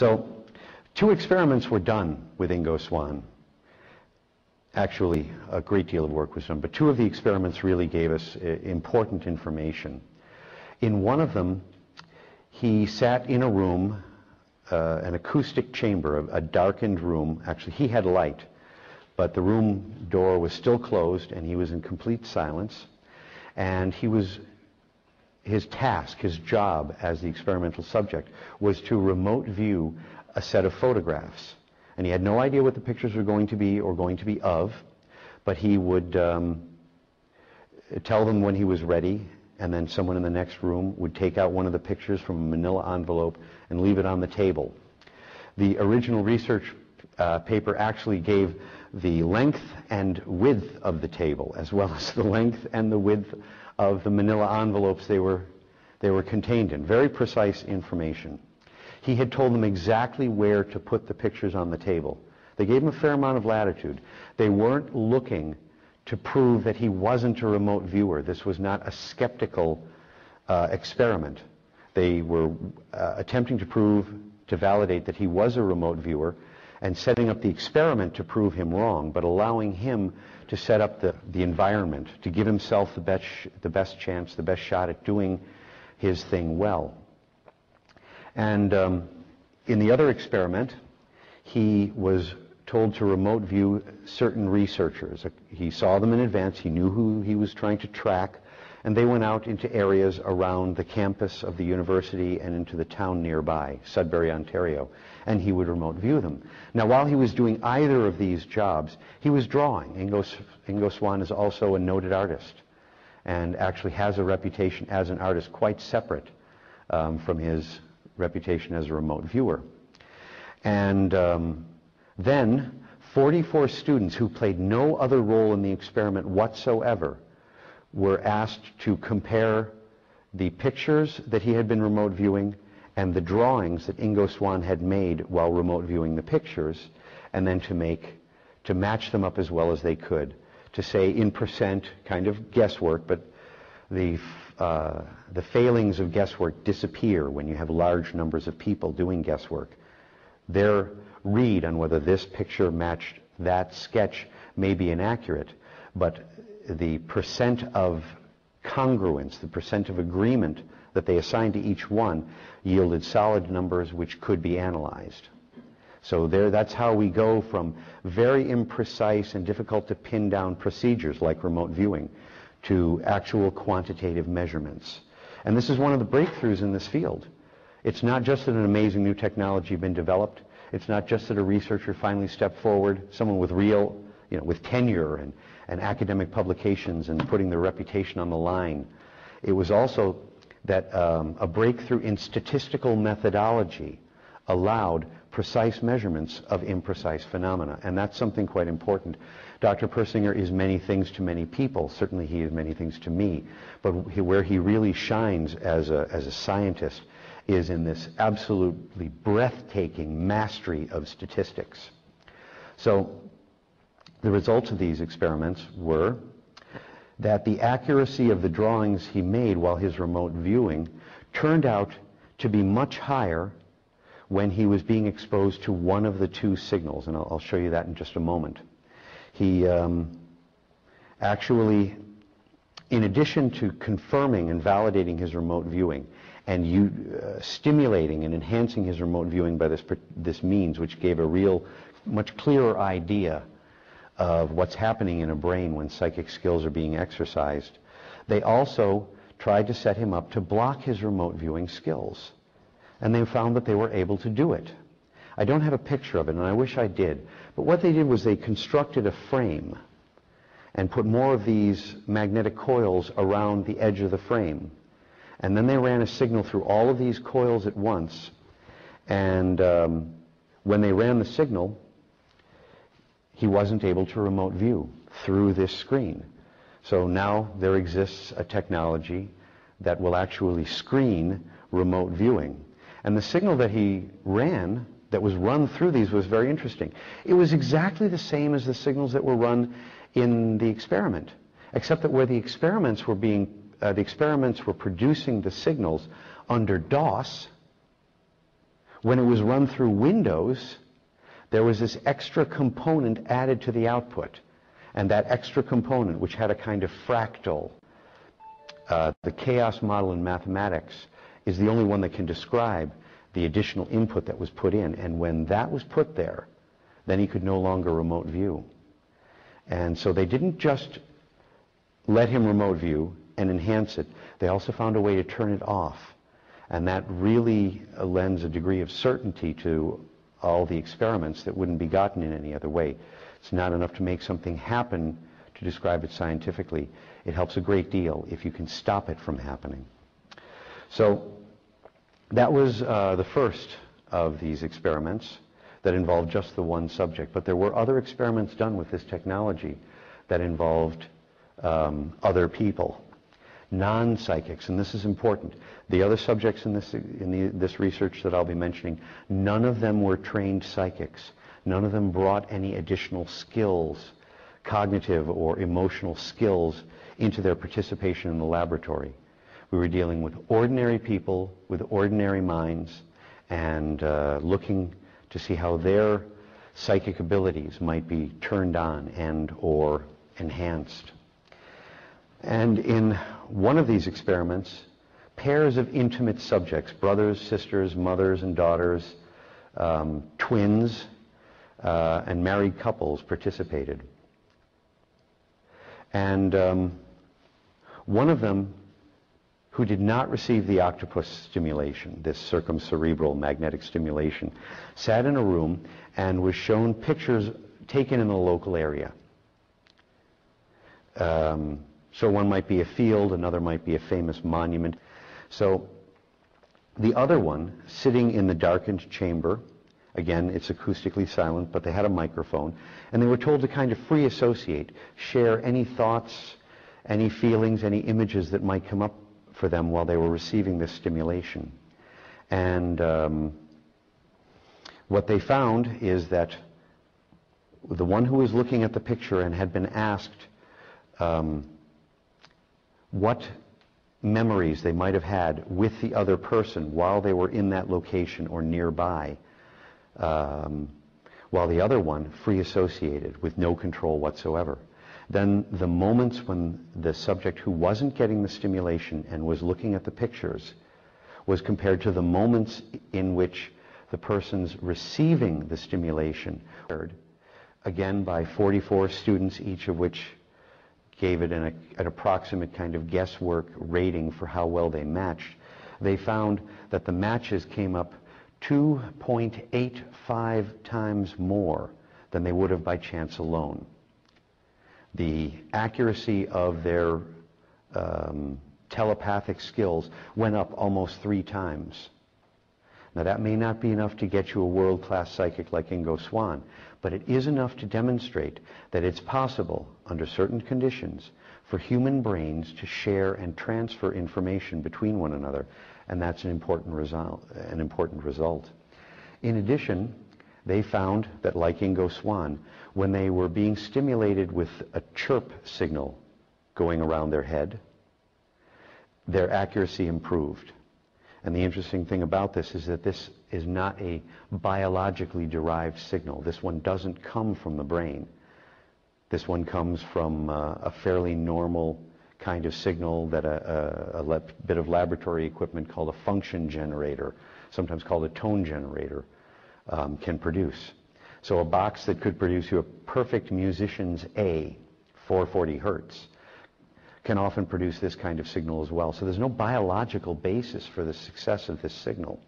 So 2 experiments were done with Ingo Swann. Actually, a great deal of work was done, but 2 of the experiments really gave us important information. In one of them, he sat in a room, an acoustic chamber, a darkened room. Actually, he had light, but the room door was still closed, and he was in complete silence. And his task, his job as the experimental subject, was to remote view a set of photographs. And he had no idea what the pictures were going to be or going to be of, but he would tell them when he was ready, and then someone in the next room would take out one of the pictures from a manila envelope and leave it on the table. The original research paper actually gave the length and width of the table, as well as the length and the width of the manila envelopes they were contained in. Very precise information. He had told them exactly where to put the pictures on the table. They gave him a fair amount of latitude. They weren't looking to prove that he wasn't a remote viewer. This was not a skeptical experiment. They were attempting to validate that he was a remote viewer, and setting up the experiment to prove him wrong, but allowing him to set up the environment, to give himself the best chance, the best shot at doing his thing well. And in the other experiment, he was told to remote view certain researchers. He saw them in advance, he knew who he was trying to track, and they went out into areas around the campus of the university and into the town nearby, Sudbury, Ontario, and he would remote view them. Now, while he was doing either of these jobs, he was drawing. Ingo Swann is also a noted artist, and actually has a reputation as an artist quite separate from his reputation as a remote viewer. And then 44 students who played no other role in the experiment whatsoever were asked to compare the pictures that he had been remote viewing and the drawings that Ingo Swann had made while remote viewing the pictures, and then to match them up as well as they could, to say in percent, kind of guesswork, but the failings of guesswork disappear when you have large numbers of people doing guesswork. Their read on whether this picture matched that sketch may be inaccurate, but the percent of congruence, the percent of agreement that they assigned to each one yielded solid numbers which could be analyzed. So that's how we go from very imprecise and difficult to pin down procedures like remote viewing to actual quantitative measurements. And this is one of the breakthroughs in this field. It's not just that an amazing new technology has been developed. It's not just that a researcher finally stepped forward, someone with real, with tenure and academic publications and putting their reputation on the line. It was also that a breakthrough in statistical methodology allowed precise measurements of imprecise phenomena, and that's something quite important. Dr. Persinger is many things to many people. Certainly he is many things to me, but where he really shines as a scientist is in this absolutely breathtaking mastery of statistics. So the results of these experiments were that the accuracy of the drawings he made while his remote viewing turned out to be much higher when he was being exposed to one of the 2 signals, and I'll show you that in just a moment. He actually, in addition to confirming and validating his remote viewing and stimulating and enhancing his remote viewing by this means, which gave a real, much clearer idea of what's happening in a brain when psychic skills are being exercised, they also tried to set him up to block his remote viewing skills. And they found that they were able to do it. I don't have a picture of it, and I wish I did. But what they did was they constructed a frame and put more of these magnetic coils around the edge of the frame. And then they ran a signal through all of these coils at once. And when they ran the signal, he wasn't able to remote view through this screen. So now there exists a technology that will actually screen remote viewing. And the signal that he ran, that was run through these, was very interesting. It was exactly the same as the signals that were run in the experiment, except that where the experiments were producing the signals under DOS, When it was run through Windows, there was this extra component added to the output. And that extra component, which had a kind of fractal, the chaos model in mathematics, is the only one that can describe the additional input that was put in. And when that was put there, then he could no longer remote view. And so they didn't just let him remote view and enhance it. They also found a way to turn it off. And that really lends a degree of certainty to all the experiments that wouldn't be gotten in any other way. It's not enough to make something happen to describe it scientifically. It helps a great deal if you can stop it from happening. So that was the first of these experiments that involved just the one subject. But there were other experiments done with this technology that involved other people, non-psychics, and this is important. The other subjects in this research that I'll be mentioning, none of them were trained psychics. None of them brought any additional skills, cognitive or emotional skills, into their participation in the laboratory. We were dealing with ordinary people with ordinary minds and looking to see how their psychic abilities might be turned on and or enhanced. And in one of these experiments, pairs of intimate subjects, brothers, sisters, mothers and daughters, twins, and married couples participated. And one of them, who did not receive the octopus stimulation, this circumcerebral magnetic stimulation, sat in a room and was shown pictures taken in the local area. So one might be a field, another might be a famous monument. So the other one, sitting in the darkened chamber, again, it's acoustically silent, but they had a microphone, and they were told to kind of free associate, share any thoughts, any feelings, any images that might come up for them while they were receiving this stimulation. And what they found is that the one who was looking at the picture and had been asked what memories they might have had with the other person while they were in that location or nearby, while the other one free associated with no control whatsoever. Then the moments when the subject who wasn't getting the stimulation and was looking at the pictures was compared to the moments in which the person's receiving the stimulation, again by 44 students, each of which gave it an approximate kind of guesswork rating for how well they matched. They found that the matches came up 2.85 times more than they would have by chance alone. The accuracy of their telepathic skills went up almost 3 times. Now that may not be enough to get you a world-class psychic like Ingo Swann, but it is enough to demonstrate that it's possible, under certain conditions, for human brains to share and transfer information between one another, and that's an important result. In addition, they found that, like Ingo Swann, when they were being stimulated with a chirp signal going around their head, their accuracy improved. And the interesting thing about this is that this is not a biologically derived signal. This one doesn't come from the brain. This one comes from a fairly normal kind of signal that a bit of laboratory equipment called a function generator, sometimes called a tone generator, can produce. So a box that could produce you a perfect musician's A, 440 hertz, can often produce this kind of signal as well. So there's no biological basis for the success of this signal.